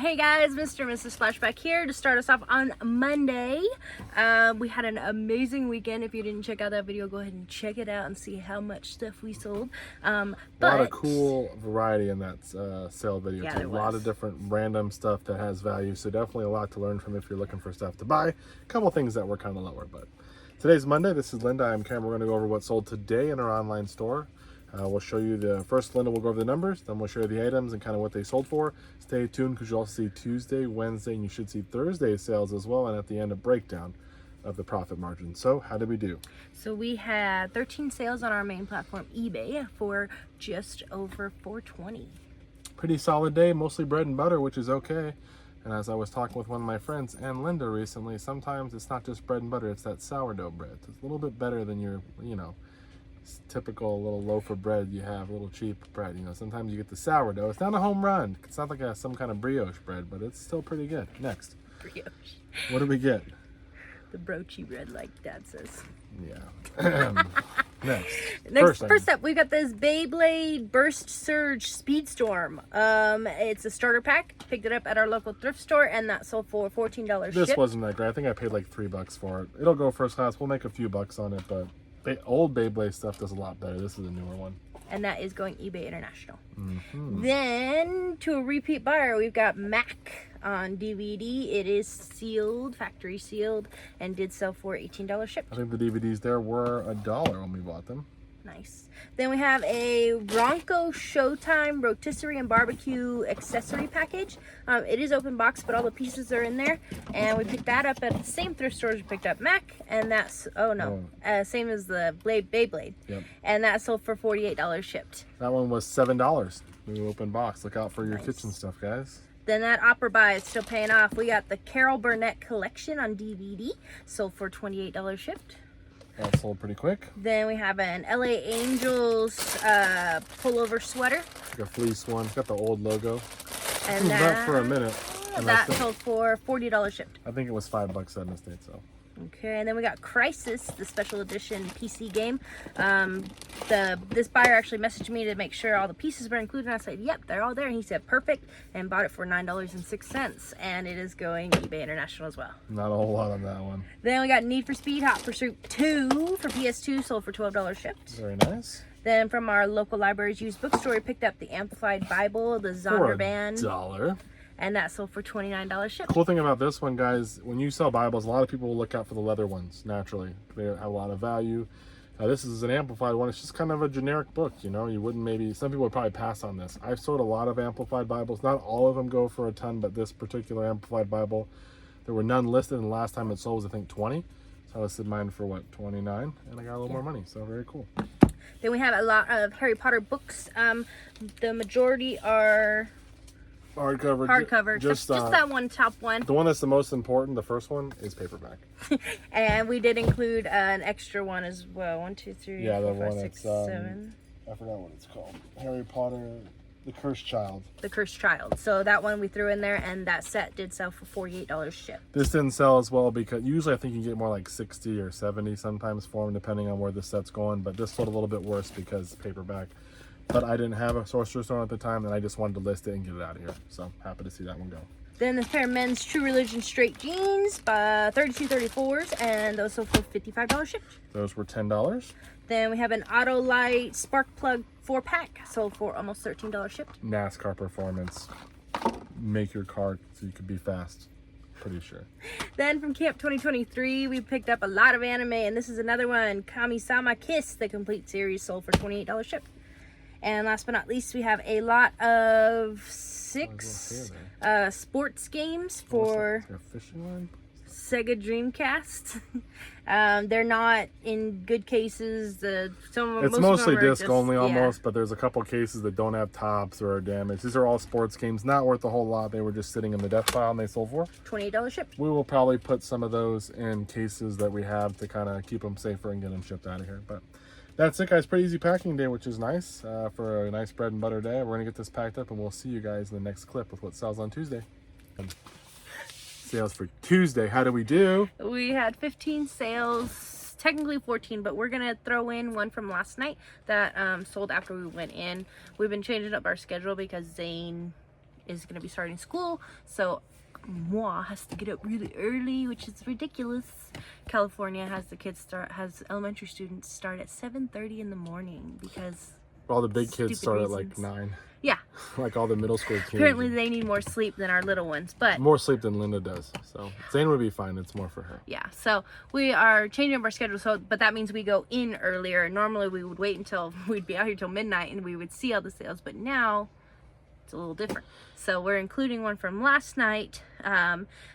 Hey guys, Mr. and Mrs. Flashback here to start us off on Monday. We had an amazing weekend. If you didn't check out that video, go ahead and check it out and see how much stuff we sold. A lot of cool variety in that sale video. Yeah, It's a lot of different random stuff that has value, so definitely a lot to learn from if you're looking for stuff to buy. A couple things that were kind of lower, but today's Monday. This is Linda. I'm Cameron. We're going to go over what sold today in our online store. We'll show you the first. Linda will go over the numbers, then we'll show you the items and kind of what they sold for. Stay tuned because you'll also see Tuesday, Wednesday, and you should see Thursday sales as well, and at the end a breakdown of the profit margin. So how did we do? So we had 13 sales on our main platform eBay for just over $420. Pretty solid day, mostly bread and butter, which is okay. And as I was talking with one of my friends and Linda recently, sometimes it's not just bread and butter, it's that sourdough bread. It's a little bit better than your, typical little loaf of bread you have, a little cheap bread. Sometimes you get the sourdough. It's not a home run. It's not like some kind of brioche bread, but it's still pretty good. Next. Brioche. What did we get? The broachy bread, like Dad says. Yeah. Next. First up, we've got this Beyblade Burst Surge Speedstorm. It's a starter pack. Picked it up at our local thrift store, and that sold for $14 This shipped. wasn't that great. I think I paid like $3 for it. It'll go first class. We'll make a few bucks on it, but old Beyblade stuff does a lot better. This is a newer one. And that is going eBay International. Mm-hmm. Then, to a repeat buyer, we've got Mac on DVD. It is sealed, factory sealed, and did sell for $18 shipped. I think the DVDs there were $1 when we bought them. Nice. Then we have a Bronco Showtime rotisserie and barbecue accessory package. It is open box, but all the pieces are in there. And we picked that up at the same thrift stores we picked up Mac. And that's, same as the Beyblade. Yep. And that sold for $48 shipped. That one was $7. New open box. Look out for your Nice. kitchen stuff, guys. Then that opera buy is still paying off. We got the Carol Burnett collection on DVD. Sold for $28 shipped. That sold pretty quick. Then we have an LA Angels pullover sweater. Like a fleece one. It's got the old logo. And That for a minute. And that sold for $40 shipped. I think it was $5 at an estate sale. Okay, and then we got Crisis, the special edition PC game. This buyer actually messaged me to make sure all the pieces were included. And I said, yep, they're all there. And he said, perfect, and bought it for $9.06. And it is going eBay International as well. Not a whole lot on that one. Then we got Need for Speed Hot Pursuit 2 for PS2, sold for $12 shipped. Very nice. Then from our local library's used bookstore, we picked up the Amplified Bible, the Zondervan. For $1. And that sold for $29 shipped. Cool thing about this one, guys, when you sell Bibles, a lot of people will look out for the leather ones, naturally. They have a lot of value. This is an amplified one. It's just kind of a generic book, You wouldn't some people would probably pass on this. I've sold a lot of amplified Bibles. Not all of them go for a ton, but this particular amplified Bible, there were none listed, and the last time it sold was, I think, 20. So I listed mine for, what, 29? And I got a little more money, so very cool. Then we have a lot of Harry Potter books. The majority are hardcover. Just that one top one. The one that's the most important, the first one, is paperback. And we did include an extra one as well. 1, 2, 3, yeah, 4, the 5, one 6, that's 7. I forgot what it's called. Harry Potter, The Cursed Child. The Cursed Child. So that one we threw in there, and that set did sell for $48 shipped. This didn't sell as well because usually I think you get more like 60 or 70 sometimes for them, depending on where the set's going. But this sold a little bit worse because paperback. But I didn't have a Sorcerer's Stone at the time, and I just wanted to list it and get it out of here. So happy to see that one go. Then this pair of men's True Religion straight jeans by 32-34s, and those sold for $55 shipped. Those were $10. Then we have an Autolite Spark Plug 4-pack, sold for almost $13 shipped. NASCAR performance. Make your car so you could be fast. Pretty sure. Then from Camp 2023, we picked up a lot of anime, and this is another one, Kami-sama Kiss, the complete series, sold for $28 shipped. And last but not least, we have a lot of 6 sports games for Sega Dreamcast. They're not in good cases. It's mostly disc only almost, but there's a couple cases that don't have tops or are damaged. These are all sports games, not worth a whole lot. They were just sitting in the death pile and they sold for $28 shipped. We will probably put some of those in cases that we have to kind of keep them safer and get them shipped out of here. But that's it, guys. Pretty easy packing day, which is nice for a nice bread and butter day. We're going to get this packed up, and we'll see you guys in the next clip with what sells on Tuesday. Sales for Tuesday. How do we do? We had 15 sales, technically 14, but we're going to throw in one from last night that sold after we went in. We've been changing up our schedule because Zane is going to be starting school, so moi has to get up really early, which is ridiculous. California has elementary students start at 7:30 in the morning because all the big kids start reasons. at like 9. Yeah. Like all the middle school kids. Apparently they need more sleep than our little ones, but more sleep than Linda does. So Zane would be fine. It's more for her. yeah. So we are changing up our schedule. So, but that means we go in earlier. Normally we would wait until we'd be out here till midnight and we would see all the sales, but now it's a little different. So we're including one from last night.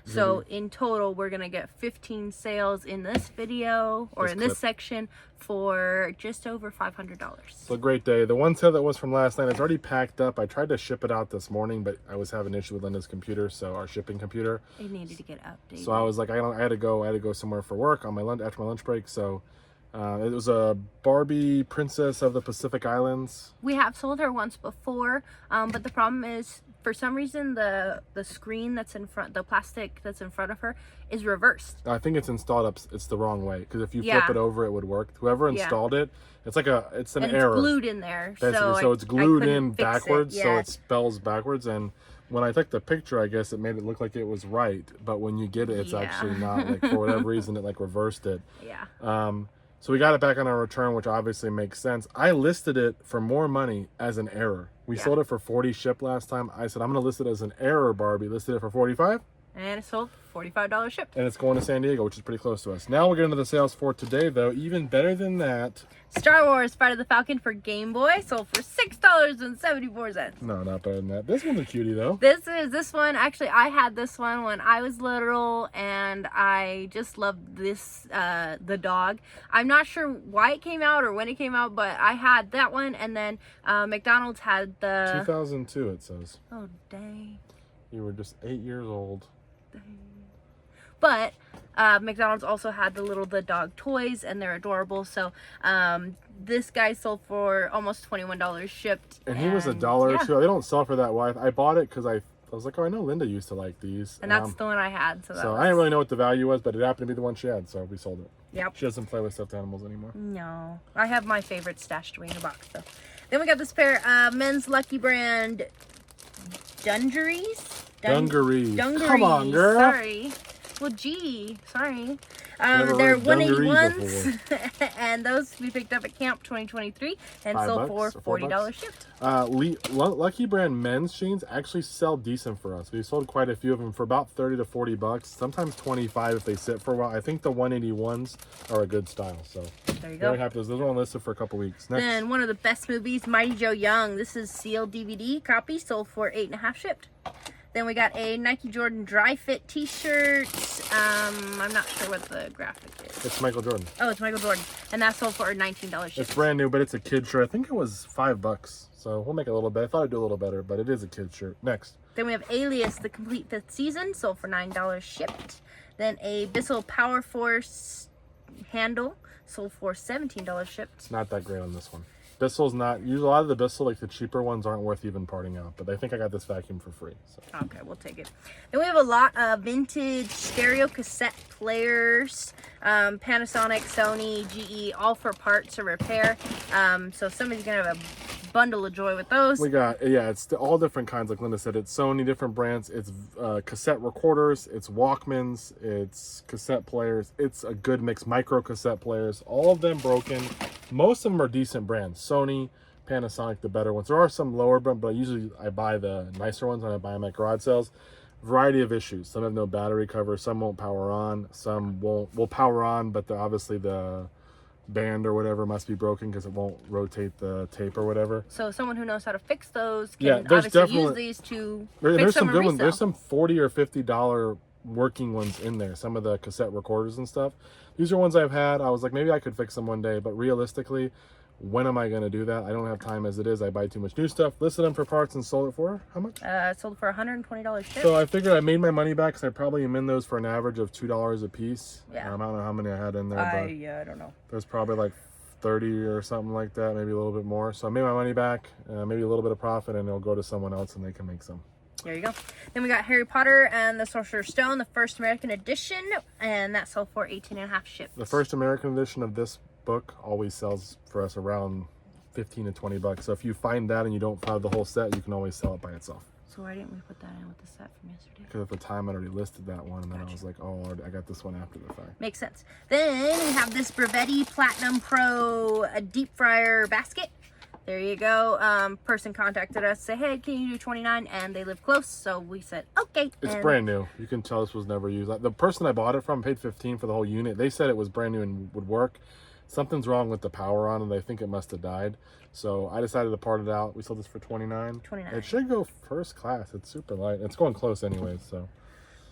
So in total, we're going to get 15 sales in this video or in this section for just over $500. So a great day. The one sale that was from last night, it's already packed up. I tried to ship it out this morning, but I was having an issue with Linda's computer, so our shipping computer. It needed to get updated. So I was like, I had to go somewhere for work on my after my lunch break. So it was a Barbie Princess of the Pacific Islands. We have sold her once before, but the problem is, for some reason, the screen that's in front, the plastic that's in front of her is reversed. I think it's installed up. It's the wrong way, because if you flip it over, it would work. Whoever installed it, it's like it's an error. It's glued in there. So it's glued in backwards, so yet. it spells backwards. And when I took the picture, I guess it made it look like it was right, but when you get it, it's actually not. Like, for whatever reason, it like reversed it. Yeah. So we got it back on our return, which obviously makes sense. I listed it for more money as an error. We sold it for 40 shipped last time. I said, I'm going to list it as an error, Barbie. Listed it for 45. And it sold $45 shipped. And it's going to San Diego, which is pretty close to us. Now we'll get into the sales for today, though. Even better than that. Star Wars Fight of the Falcon for Game Boy sold for $6.74. No, not better than that. This one's a cutie, though. This one. Actually, I had this one when I was little, and I just loved this, the dog. I'm not sure why it came out or when it came out, but I had that one, and then McDonald's had the... 2002, it says. Oh, dang. You were just 8 years old. But McDonald's also had the dog toys, and they're adorable. So this guy sold for almost $21 shipped. And he was $1 or $2. They don't sell for that wide. I bought it because I was like, oh, I know Linda used to like these. And that's the one I had. So I didn't really know what the value was, but it happened to be the one she had, so we sold it. Yep. She doesn't play with stuffed animals anymore. No. I have my favorite stashed away in a box, though. Then we got this pair of men's Lucky Brand Dungarees. Dungarees. Come on, girl. Sorry. Well, gee, sorry. They're 181s, and those we picked up at Camp 2023 and sold for $40 shipped. Lucky Brand men's jeans actually sell decent for us. We sold quite a few of them for about 30 to 40 bucks, sometimes 25 if they sit for a while. I think the 181s are a good style, so there you go. Very happy. Those were on listed for a couple weeks. Next. Then one of the best movies, Mighty Joe Young. This is sealed DVD copy, sold for $8.50 shipped. Then we got a Nike Jordan Dry Fit t-shirt. I'm not sure what the graphic is. It's Michael Jordan. Oh, it's Michael Jordan. And that sold for $19 shipped. It's brand new, but it's a kid shirt. I think it was $5. So we'll make it a little bit. I thought I'd do a little better, but it is a kid shirt. Next. Then we have Alias, the complete 5th season, sold for $9 shipped. Then a Bissell Power Force handle, sold for $17 shipped. Not that great on this one. Bissell's not, usually a lot of the Bissell, like the cheaper ones, aren't worth even parting out, but I think I got this vacuum for free. So. Okay, we'll take it. Then we have a lot of vintage stereo cassette players, Panasonic, Sony, GE, all for parts or repair. So somebody's gonna have a bundle of joy with those. We got, it's all different kinds, like Linda said. It's Sony, different brands. It's cassette recorders, it's Walkmans, it's cassette players. It's a good mix, micro cassette players, all of them broken. Most of them are decent brands. Sony, Panasonic, the better ones. There are some lower brands, but usually I buy the nicer ones when I buy them at garage sales. Variety of issues. Some have no battery cover, some won't power on, some will power on, but obviously the band or whatever must be broken because it won't rotate the tape or whatever. So someone who knows how to fix those can obviously use these to there's fix them some good and ones. resell. There's some $40 or $50 working ones in there. Some of the cassette recorders and stuff. These are ones I've had. I was like, maybe I could fix them one day, but realistically, when am I going to do that? I don't have time as it is. I buy too much new stuff. Listed them for parts and sold it for how much? Sold for $120 shipped. So I figured I made my money back because I probably am in those for an average of $2 a piece. Yeah. I don't know how many I had in there, but I don't know. there's probably like 30 or something like that, maybe a little bit more. So I made my money back, maybe a little bit of profit, and it'll go to someone else and they can make some. There you go. Then we got Harry Potter and the Sorcerer's Stone, the first American edition, and that sold for $18.50 shipped. The first American edition of this book always sells for us around 15 to 20 bucks. So if you find that and you don't find the whole set, you can always sell it by itself. So So why didn't we put that in with the set from yesterday? Because at the time I'd already listed that one, and then I was like, oh, I got this one after the fact. Makes sense. Then we have this Brevetti Platinum Pro deep fryer basket. There you go. Person contacted us, say, hey, can you do 29? And they live close, so we said, okay. It's and brand new. You can tell this was never used. Like, the person I bought it from paid $15 for the whole unit. They said it was brand new and would work. Something's wrong with the power on it. I think it must have died. So I decided to part it out. We sold this for $29. $29. It should go first class. It's super light. It's going close anyways, so.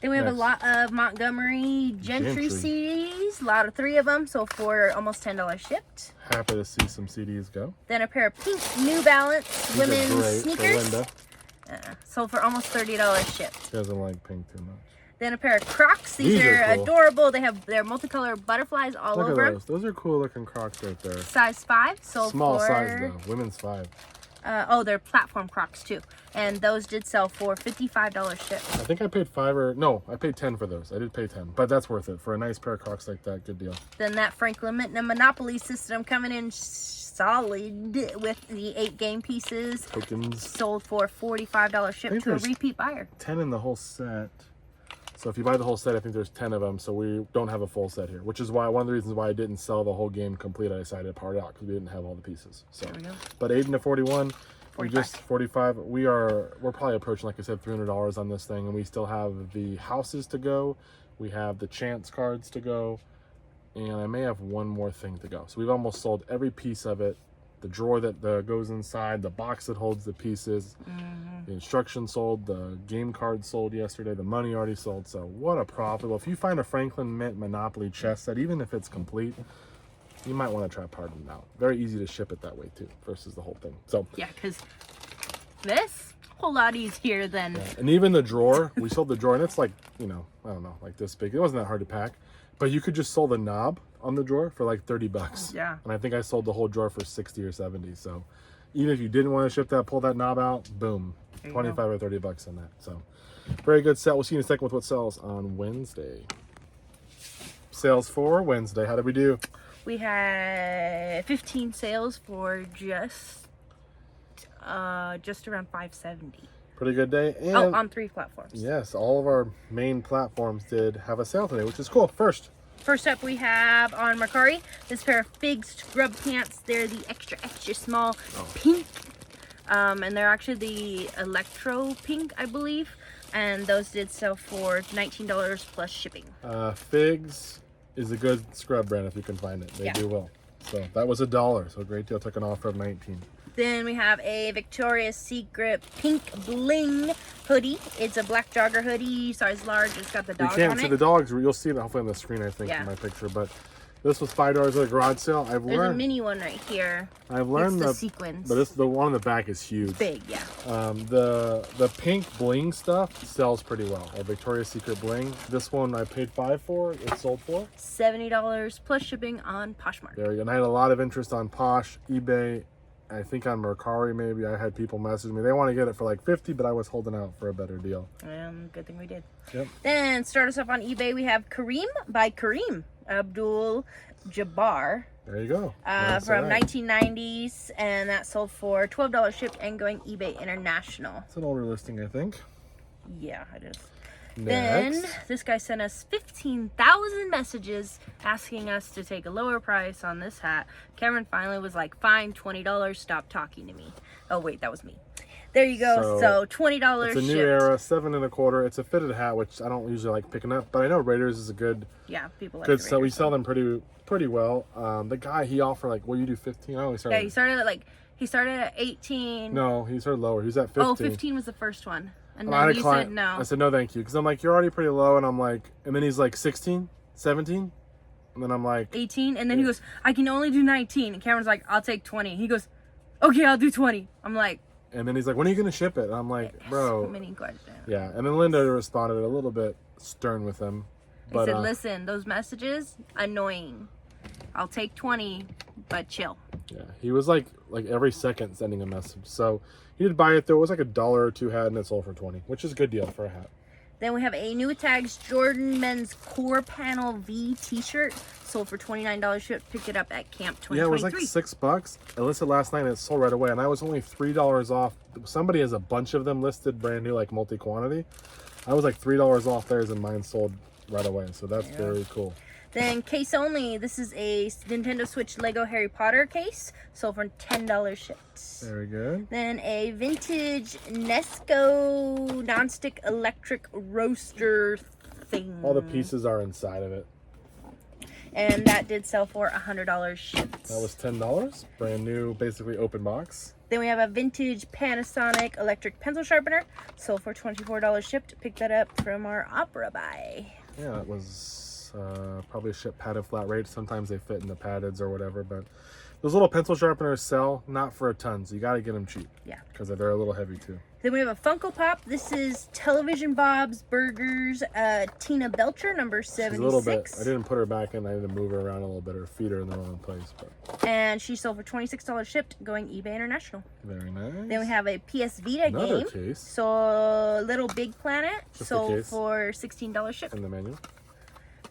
Then we have a lot of Montgomery Gentry CDs. A lot of 3 of them, so for almost $10 shipped. Happy to see some CDs go. Then a pair of pink New Balance These are women's great sneakers. for Linda. Sold for almost $30 shipped. She doesn't like pink too much. Then a pair of Crocs. These are cool. Adorable. They have their multicolored butterflies all Look over. at those. Those are cool looking Crocs right there. Size 5. Sold Small for... size though. Women's 5. Oh, they're platform Crocs too. And those did sell for $55 shipped. I think I paid 5 or... No, I paid 10 for those. I did pay 10. But that's worth it. For a nice pair of Crocs like that, good deal. Then that Franklin Mint Monopoly system coming in solid with the 8 game pieces. Tokens. Sold for $45 shipped to a repeat buyer. 10 in the whole set. So if you buy the whole set, I think there's 10 of them. So we don't have a full set here, which is why one of the reasons why I didn't sell the whole game complete. I decided to part out because we didn't have all the pieces. So, there we go. But 8 into 41, 45. we just 45. We're probably approaching, like I said, $300 on this thing, and we still have the houses to go. We have the chance cards to go, and I may have one more thing to go. So we've almost sold every piece of it. The drawer that goes inside, the box that holds the pieces, the instructions sold, the game cards sold yesterday, the money already sold. So what a profit. Well, if you find a Franklin Mint Monopoly chess set, even if it's complete, you might want to try parting it out. Very easy to ship it that way too, versus the whole thing. So yeah, because this a whole lot easier than... Yeah. And even the drawer, we sold the drawer, and it's like, you know, I don't know, like this big. It wasn't that hard to pack. But you could just sold the knob on the drawer for like $30. Yeah. And I think I sold the whole drawer for 60 or 70. So even if you didn't want to ship that, pull that knob out, boom, 25 or $30 in that. So very good set. We'll see you in a second with what sells on Wednesday. Sales for Wednesday. How did we do? We had 15 sales for just around $570. Pretty good day. And on 3 platforms. yes, all of our main platforms did have a sale today, which is cool. First up, we have on Mercari this pair of Fig scrub pants. They're the extra small pink, and they're actually the electro pink, I believe. And those did sell for $19 plus shipping. Figs is a good scrub brand if you can find it. They do well. So that was $1. So a great deal. Took an offer of 19. Then we have a Victoria's Secret pink bling hoodie. It's a black jogger hoodie, size large. It's got the dog on it. You can't see the dogs. You'll see it hopefully on the screen, I think, in my picture. But this was $5 at a garage sale. There's a mini one right here. I've learned the sequins. But the one on the back is huge. It's big, yeah. The pink bling stuff sells pretty well. Our Victoria's Secret bling. This one I paid $5 for. It sold for $70 plus shipping on Poshmark. There you go. And I had a lot of interest on Posh, eBay. I think on Mercari maybe. I had people message me. They want to get it for like $50, but I was holding out for a better deal. Good thing we did. Yep. Then start us off on eBay. We have Kareem by Kareem Abdul-Jabbar. There you go. From 1990s, and that sold for $12 shipped and going eBay International. It's an older listing, I think. Yeah, it is. Next. Then this guy sent us 15,000 messages asking us to take a lower price on this hat. Cameron finally was like, fine, $20, stop talking to me. Oh wait, that was me. There you go. So $20 It's a new shipped. era, 7 1/4. It's a fitted hat, which I don't usually like picking up, but I know Raiders is a good. Yeah, people like good. So we sell them pretty well. The guy he offered like, well, you do 15. I only started. Yeah, he started at 18. No, he started lower. He was at 15. Oh, 15 was the first one. And I then you said no. I said no, thank you, because I'm like, you're already pretty low, and I'm like, and then he's like 16, 17, and then I'm like 18, and then he goes, I can only do 19, and Cameron's like, I'll take 20. He goes, okay, I'll do 20. I'm like, and then he's like, when are you gonna ship it? And I'm like, bro. Mini question. Yeah, and then Linda responded a little bit stern with him. He said, listen, those messages annoying. I'll take 20, but chill. Yeah, he was like every second sending a message. So he did buy it though. It was like $1 or $2 hat, and it sold for 20, which is a good deal for a hat. Then we have a New Tags Jordan Men's Core Panel V t-shirt. Sold for $29 shipped. Picked it up at Camp 2023. Yeah, it was like $6. I listed last night and it sold right away. And I was only $3 off. Somebody has a bunch of them listed brand new, like multi-quantity. I was like $3 off theirs and mine sold right away. So that's very cool. Then case only. This is a Nintendo Switch Lego Harry Potter case. Sold for $10 shipped. Very good. Then a vintage Nesco nonstick electric roaster thing. All the pieces are inside of it. And that did sell for $100 shipped. That was $10. Brand new, basically open box. Then we have a vintage Panasonic electric pencil sharpener. Sold for $24 shipped. Picked that up from our Opera buy. Yeah, it was probably shipped padded flat rate. Sometimes they fit in the paddeds or whatever, but those little pencil sharpeners sell not for a ton, so you got to get them cheap. Yeah. Because they're a little heavy too. Then we have a Funko Pop. This is Television Bob's Burgers, Tina Belcher, number 76. She's a little bit, I didn't put her back in. I had to move her around a little bit. Her feet are in the wrong place. But. And she sold for $26 shipped, going eBay International. Very nice. Then we have a PS Vita Another game. Case. So Little Big Planet, Just sold for $16 shipped. In the menu.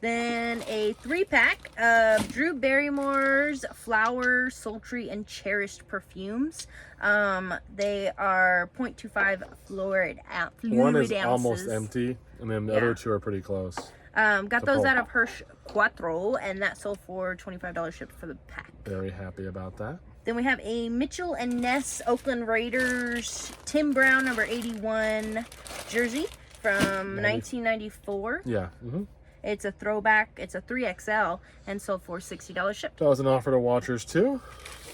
Then a 3-pack of Drew Barrymore's Flower, Sultry, and Cherished perfumes. They are 0.25 fluid One is ounces. almost empty, and then the other two are pretty close. Got those out of Hirsch Quattro, and that sold for $25 shipped for the pack. Very happy about that. Then we have a Mitchell and Ness Oakland Raiders Tim Brown number 81 jersey from 1994. Yeah. It's a throwback. It's a 3XL and sold for $60 shipped. That was an offer to watchers too.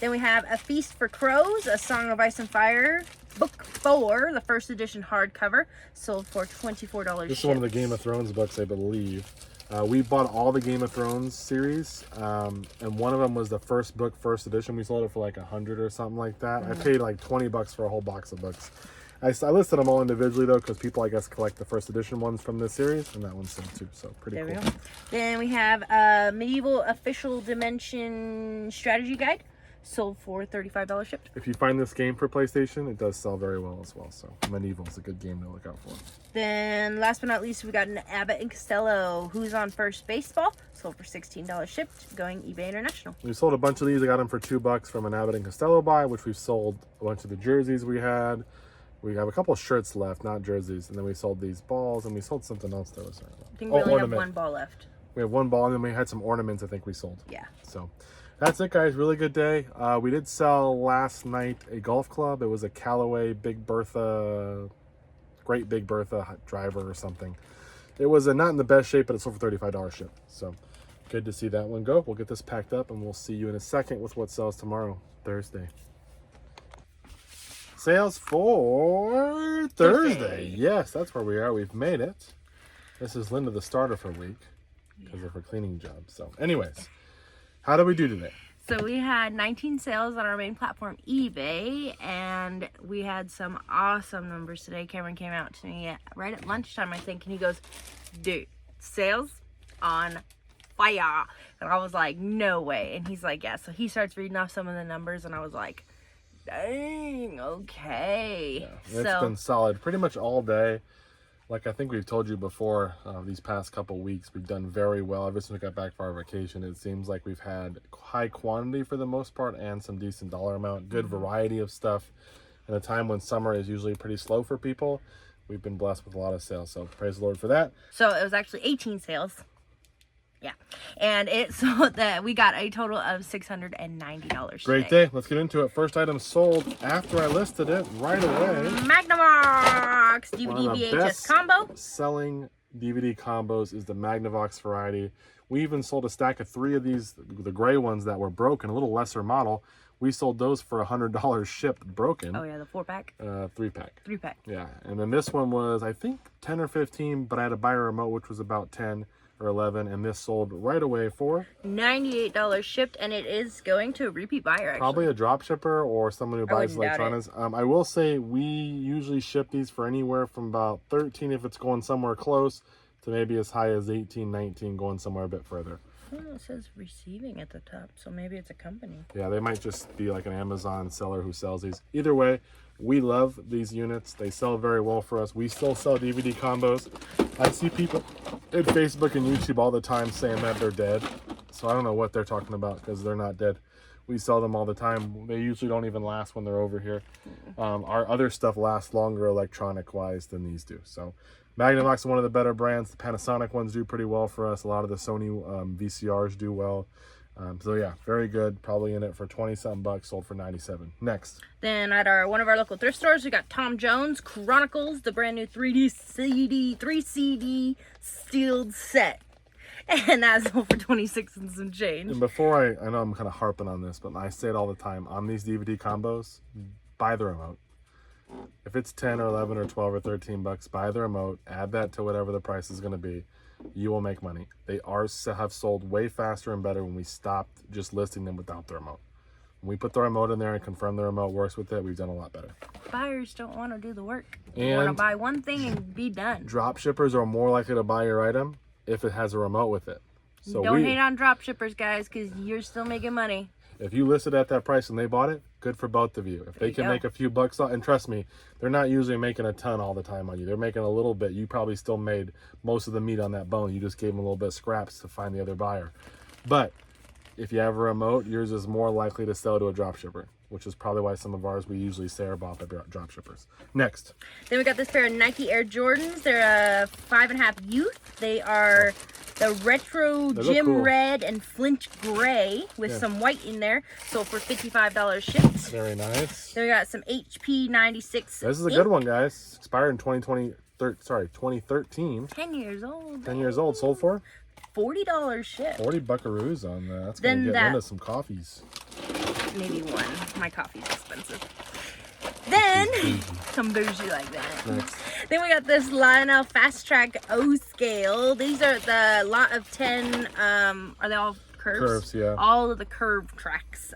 Then we have A Feast for Crows, A Song of Ice and Fire, Book 4, the first edition hardcover, sold for $24 This is one of the Game of Thrones books, I believe. We bought all the Game of Thrones series, and one of them was the first book, first edition. We sold it for like $100 or something like that. I paid like $20 for a whole box of books. I listed them all individually though, because people I guess collect the first edition ones from this series, and that one's sold too. So pretty cool. There we go. Then we have a Medieval Official Dimension Strategy Guide, sold for $35 shipped. If you find this game for PlayStation, it does sell very well as well. So Medieval is a good game to look out for. Then last but not least, we got an Abbott and Costello Who's on First Baseball, sold for $16 shipped, going eBay International. We sold a bunch of these. I got them for $2 from an Abbott and Costello buy, which we've sold a bunch of the jerseys we had. We have a couple of shirts left, not jerseys, and then we sold these balls, and we sold something else that was. I think we only have one ball left. We have one ball, and then we had some ornaments I think we sold. Yeah. So that's it, guys. Really good day. We did sell last night a golf club. It was a Callaway Big Bertha, Great Big Bertha driver or something. It was not in the best shape, but it sold for $35 ship. So good to see that one go. We'll get this packed up, and we'll see you in a second with what sells tomorrow, Thursday. Sales for Thursday. Yes, that's where we are. We've made it. This is Linda, the starter for a week because of her cleaning job. So anyways, how did we do today? So we had 19 sales on our main platform, eBay, and we had some awesome numbers today. Cameron came out to me right at lunchtime, I think, and he goes, dude, sales on fire. And I was like, no way. And he's like, yeah. So he starts reading off some of the numbers, and I was like, dang, okay. Yeah, it's been solid pretty much all day. Like I think we've told you before, these past couple weeks, we've done very well. Ever since we got back for our vacation, it seems like we've had high quantity for the most part and some decent dollar amount. Good variety of stuff. In a time when summer is usually pretty slow for people, we've been blessed with a lot of sales. So praise the Lord for that. So it was actually 18 sales. Yeah. And it sold that we got a total of $690. Great day. Let's get into it. First item sold after I listed it right away. Magnavox DVD VHS combo. Selling DVD combos is the Magnavox variety. We even sold a stack of 3 of these, the gray ones that were broken, a little lesser model. We sold those for $100 shipped broken. Oh yeah, the 4-pack? 3-pack. 3-pack. Yeah, and then this one was, I think, 10 or 15, but I had to buy a remote, which was about 10 or 11, and this sold right away for $98 shipped, and it is going to a repeat buyer, actually. Probably a drop shipper or someone who buys electronics. I will say we usually ship these for anywhere from about 13 if it's going somewhere close to maybe as high as 18, 19 going somewhere a bit further. Well, it says receiving at the top, so maybe it's a company. Yeah, they might just be like an Amazon seller who sells these. Either way, we love these units. They sell very well for us. We still sell DVD combos. I see people in Facebook and YouTube all the time saying that they're dead. So I don't know what they're talking about because they're not dead. We sell them all the time. They usually don't even last when they're over here. Our other stuff lasts longer electronic wise than these do. So Magnavox is one of the better brands. The Panasonic ones do pretty well for us. A lot of the Sony VCRs do well. So yeah, very good. Probably in it for 20-something bucks, sold for 97. Next. Then at one of our local thrift stores, we got Tom Jones Chronicles, the brand new 3 CD sealed set. And that's sold for 26 and some change. And before I know I'm kind of harping on this, but I say it all the time, on these DVD combos, buy the remote. If it's 10 or 11 or 12 or 13 bucks, buy the remote, add that to whatever the price is going to be. You will make money. They have sold way faster and better when we stopped just listing them without the remote. When we put the remote in there and confirm the remote works with it, we've done a lot better. Buyers don't want to do the work. They want to buy one thing and be done. Drop shippers are more likely to buy your item if it has a remote with it. So don't hate on drop shippers, guys, because you're still making money. If you listed at that price and they bought it, good for both of you. If they can make a few bucks, and trust me, they're not usually making a ton all the time on you. They're making a little bit. You probably still made most of the meat on that bone. You just gave them a little bit of scraps to find the other buyer. But if you have a remote, yours is more likely to sell to a drop shipper, which is probably why some of ours we usually say are bought by drop shippers. Next. Then we got this pair of Nike Air Jordans. They're a 5.5 youth. They are the retro gym red and flint gray with some white in there. Sold for $55 shipped. Very nice. Then we got some HP 96. This is a good one, guys. Expired in 2013. 10 years old. 10 years old. Sold for $40 shipped. 40 buckaroos on that. That's going to get into some coffees. Maybe one. My coffee's expensive. Then, some bougie like that. Next. Then we got this Lionel Fast Track O scale. These are the lot of 10, are they all curves? Curves, yeah. All of the curve tracks.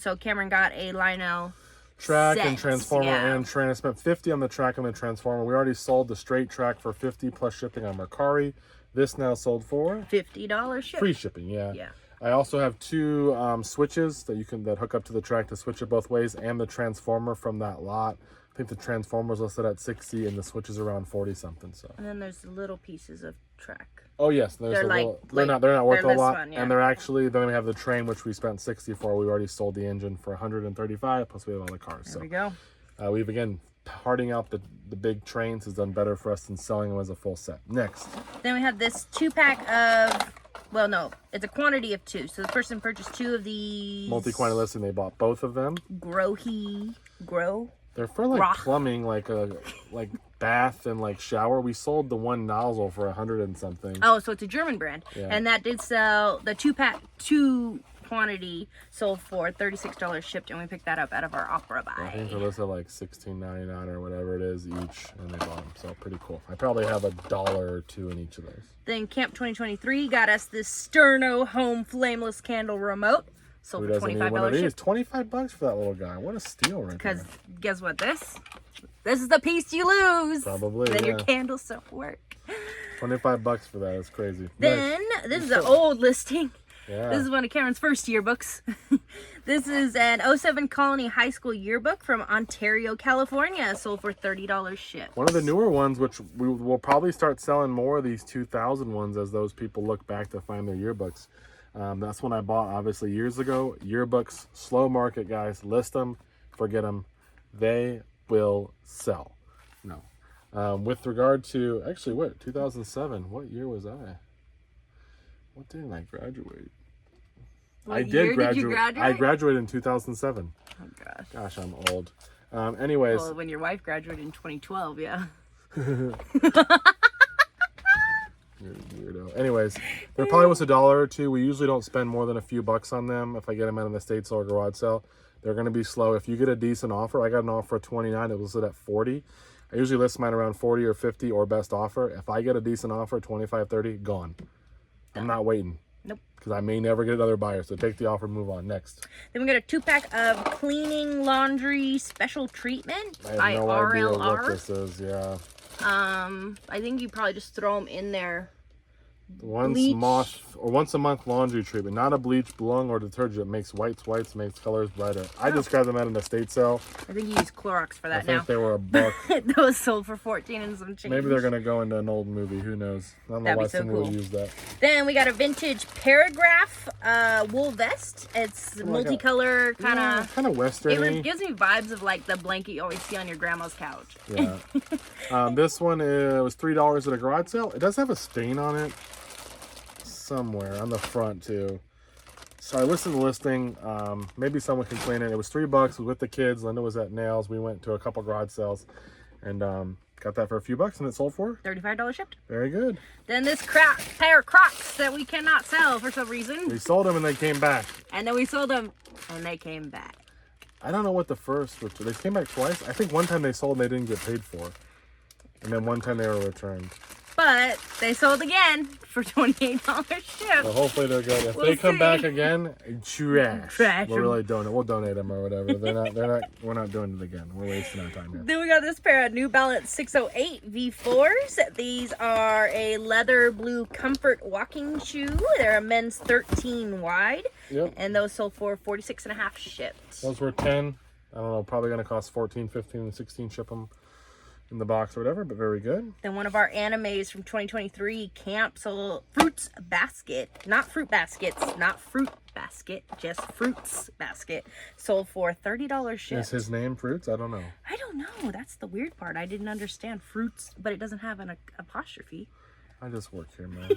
So Cameron got a Lionel track set. And transformer and train. I spent 50 on the track and the transformer. We already sold the straight track for 50 plus shipping on Mercari. This now sold for $50 shipping. Free shipping, yeah. Yeah. I also have two switches that hook up to the track to switch it both ways, and the transformer from that lot. I think the transformer's listed at 60 and the switch is around 40 something. So. And then there's the little pieces of track. Oh yes, They're not worth a lot, fun, yeah. and they're actually. Then we have the train, which we spent 60 for. We already sold the engine for 135, plus we have all the cars. There we go. We've again parting out the big trains has done better for us than selling them as a full set. Next. Then we have this 2-pack of. Well, no, it's a quantity of 2. So the person purchased 2 of these. Multi-quantity listing. They bought both of them. Grow. They're for like plumbing, like bath and like shower. We sold the one nozzle for 100 and something. Oh, so it's a German brand, and that did sell the 2-pack 2 quantity sold for $36 shipped, and we picked that up out of our Opera buy. I think they're listed at like $16.99 or whatever it is each, and they bought them, so pretty cool. I probably have $1 or $2 in each of those. Then Camp 2023 got us this Sterno Home Flameless Candle Remote. Sold for $25 shipped. 25 bucks for that little guy. What a steal right there. Because guess what? This is the piece you lose. Probably. Then your candles don't work. 25 bucks for that. That's crazy. Then this is an old listing. Yeah. This is one of Cameron's first yearbooks. This is an 07 Colony High School yearbook from Ontario, California. Sold for $30 shipped. One of the newer ones, which we will probably start selling more of these 2000 ones as those people look back to find their yearbooks. That's one I bought obviously years ago. Yearbooks, slow market, guys. List them, forget them. They will sell. No. With regard to, actually, what, 2007? What year was I? What did I graduate? Did you graduate? I graduated in 2007. Oh gosh. Gosh, I'm old. Anyways. Well, when your wife graduated in 2012, yeah. You're a weirdo. Anyways, there probably was $1 or $2. We usually don't spend more than a few bucks on them. If I get them out of the estate sale or garage sale, they're going to be slow. If you get a decent offer, I got an offer at 29. It was listed at 40. I usually list mine around 40 or 50 or best offer. If I get a decent offer, 25, 30, gone. I'm not waiting. Nope. Because I may never get another buyer. So take the offer and move on. Next. Then we got a 2-pack of cleaning laundry special treatment I have no idea RLR. what this is. Yeah. I think you probably just throw them in there bleach. Once a month laundry treatment, not a bleach, blung, or detergent. Makes whites, makes colors brighter. I just grabbed them at an estate sale. I think you use Clorox for that now. I think they were $1. Those sold for 14 and some change. Maybe they're gonna go into an old movie. Who knows? I don't know why someone would use that. Then we got a vintage Paragraph wool vest. It's multicolor, kind of western. It gives me vibes of like the blanket you always see on your grandma's couch. Yeah. This one was $3 at a garage sale. It does have a stain on it somewhere on the front too. So I listened to the listing. Maybe someone can clean it. It was $3. It was with the kids. Linda was at Nails. We went to a couple garage sales and got that for a few bucks, and it sold for $35 shipped. Very good. Then this pair of Crocs that we cannot sell for some reason. We sold them and they came back. And then we sold them and they came back. I don't know what the first, they came back twice. I think one time they sold and they didn't get paid for. And then one time they were returned. But they sold again for $28 shipped. So hopefully they're good. If they come back again, trash. We'll donate them or whatever. We're not doing it again. We're wasting our time here. Then we got this pair of New Balance 608 V4s. These are a leather blue comfort walking shoe. They're a men's 13 wide. Yep. And those sold for $46.50 shipped. Those were 10. I don't know, probably going to cost 14, 15, and 16 ship them in the box or whatever, but very good. Then one of our animes from 2023, Capsule Fruits Basket. Not fruit baskets, not fruit basket, just Fruits Basket. Sold for $30 shipped. Is his name Fruits? I don't know. I don't know. That's the weird part. I didn't understand fruits, but it doesn't have an apostrophe. I just work here, man.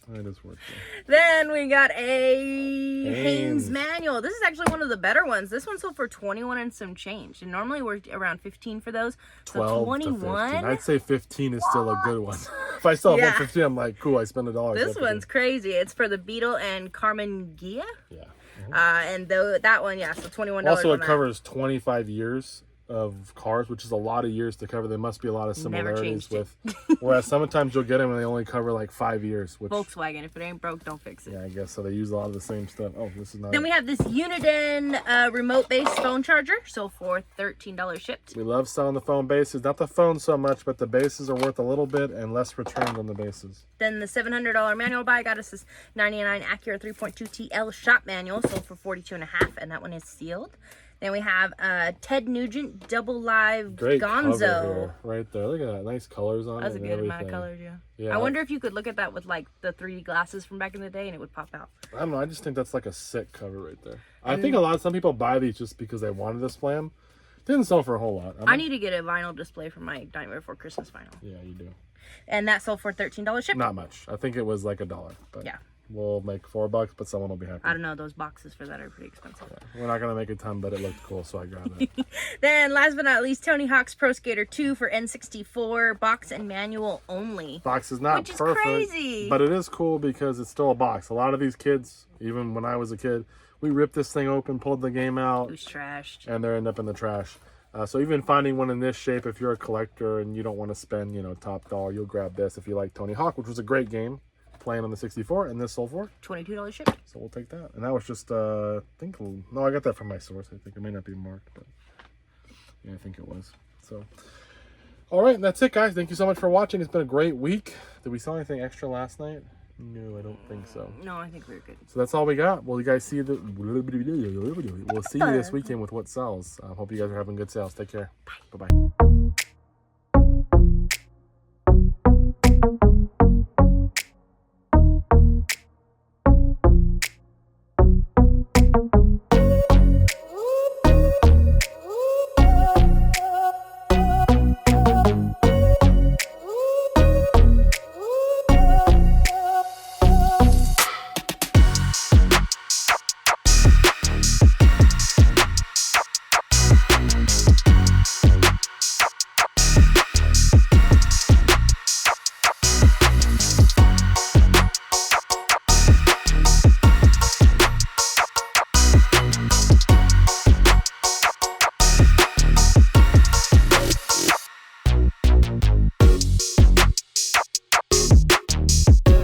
I just work here. Then we got a Hanes manual. This is actually one of the better ones. This one sold for 21 and some change. And normally we're around 15 for those. 12 so 21. To 15. I'd say 15 is still a good one. If I saw one 15, I'm like, cool, I spent $1. This one's crazy. It's for the Beetle and Carmen Gia. Yeah. And that one, so $21. Also, it covers 25 years of cars, which is a lot of years to cover. There must be a lot of similarities with, whereas sometimes you'll get them and they only cover like 5 years. Which, Volkswagen, if it ain't broke, don't fix it. Yeah, I guess so. They use a lot of the same stuff. Oh, this is not. Then we have this Uniden remote-based phone charger, sold for $13 shipped. We love selling the phone bases, not the phone so much, but the bases are worth a little bit and less returns on the bases. Then the $700 manual buy got us this 99 Acura 3.2 TL shop manual, sold for $42.50, and that one is sealed. Then we have Ted Nugent Double Live Great Gonzo. Cover here, right there. Look at that. Nice colors on it. That's a good amount of colors, yeah. I wonder if you could look at that with like the 3D glasses from back in the day and it would pop out. I don't know. I just think that's like a sick cover right there. I think some people buy these just because they want to display them. Didn't sell for a whole lot. I need to get a vinyl display for my Nightmare Before Christmas vinyl. Yeah, you do. And that sold for $13 shipping. Not much. I think it was like $1. But yeah. We'll make $4, but someone will be happy. I don't know. Those boxes for that are pretty expensive. Yeah, we're not going to make a ton, but it looked cool, so I grabbed it. Then, last but not least, Tony Hawk's Pro Skater 2 for N64, box and manual only. Box is not perfect, crazy. But it is cool because it's still a box. A lot of these kids, even when I was a kid, we ripped this thing open, pulled the game out. It was trashed. And they end up in the trash. So even finding one in this shape, if you're a collector and you don't want to spend, top dollar, you'll grab this if you like Tony Hawk, which was a great game. Playing on the 64, and this sold for $22 shipped. So we'll take that. And that was just I got that from my source. I think it may not be marked, but yeah, I think it was. So all right, and that's it, guys. Thank you so much for watching. It's been a great week. Did we sell anything extra last night? No, I don't think so. No, I think we were good. So that's all we got. Well, you guys see we'll see you this weekend with what sells. Hope you guys are having good sales. Take care. Bye bye.